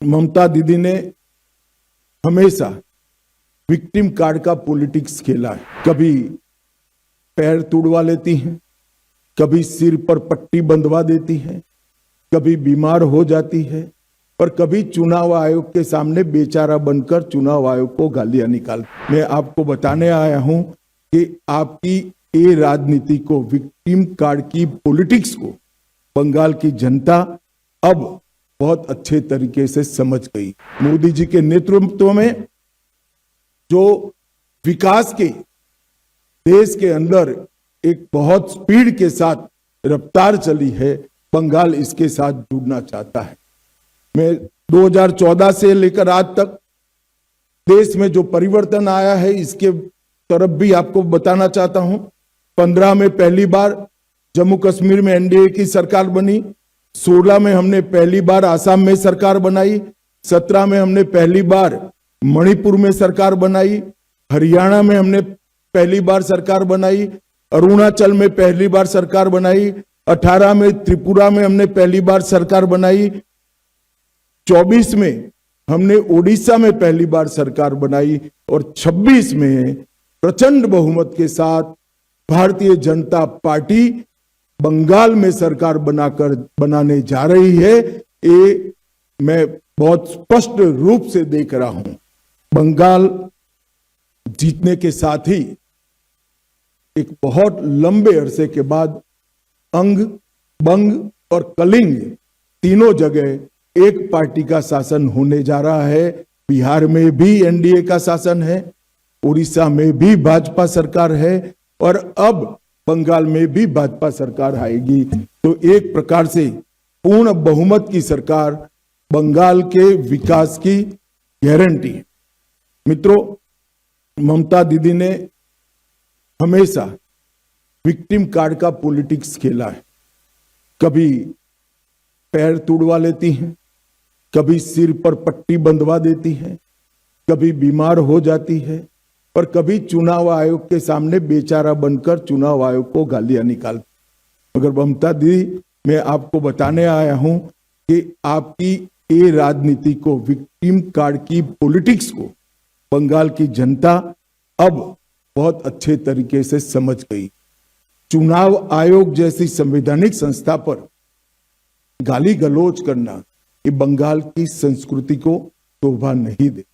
ममता दीदी ने हमेशा विक्टिम कार्ड का पॉलिटिक्स खेला है। कभी पैर तुड़वा लेती हैं, कभी सिर पर पट्टी बंधवा देती हैं, कभी बीमार हो जाती है और कभी चुनाव आयोग के सामने बेचारा बनकर चुनाव आयोग को गालियां निकाल। मैं आपको बताने आया हूं कि आपकी ये राजनीति को, विक्टिम कार्ड की पॉलिटिक्स को बंगाल की जनता अब बहुत अच्छे तरीके से समझ गई। मोदी जी के नेतृत्व में जो विकास के देश के अंदर एक बहुत स्पीड के साथ रफ्तार चली है, बंगाल इसके साथ जुड़ना चाहता है। मैं 2014 से लेकर आज तक देश में जो परिवर्तन आया है इसके तरफ भी आपको बताना चाहता हूं। 15 में पहली बार जम्मू कश्मीर में एनडीए की सरकार बनी, 16 में हमने पहली बार आसाम में सरकार बनाई, 17 में हमने पहली बार मणिपुर में सरकार बनाई, हरियाणा में हमने पहली बार सरकार बनाई, अरुणाचल में पहली बार सरकार बनाई, 18 में त्रिपुरा में हमने पहली बार सरकार बनाई, 24 में हमने ओडिशा में पहली बार सरकार बनाई और 26 में प्रचंड बहुमत के साथ भारतीय जनता पार्टी बंगाल में सरकार बनाने जा रही है। ये मैं बहुत स्पष्ट रूप से देख रहा हूं। बंगाल जीतने के साथ ही एक बहुत लंबे अरसे के बाद अंग, बंग और कलिंग तीनों जगह एक पार्टी का शासन होने जा रहा है। बिहार में भी एनडीए का शासन है, उड़ीसा में भी भाजपा सरकार है और अब बंगाल में भी भाजपा सरकार आएगी। तो एक प्रकार से पूर्ण बहुमत की सरकार बंगाल के विकास की गारंटी है। मित्रों, ममता दीदी ने हमेशा विक्टिम कार्ड का पॉलिटिक्स खेला है। कभी पैर तुड़वा लेती हैं, कभी सिर पर पट्टी बंधवा देती हैं, कभी बीमार हो जाती है और कभी चुनाव आयोग के सामने बेचारा बनकर चुनाव आयोग को गालियां निकालती। मगर ममता दीदी, मैं आपको बताने आया हूं कि आपकी ये राजनीति को, विक्टिम कार्ड की पॉलिटिक्स को बंगाल की जनता अब बहुत अच्छे तरीके से समझ गई। चुनाव आयोग जैसी संवैधानिक संस्था पर गाली गलौज करना ये बंगाल की संस्कृति को शोभा नहीं दे।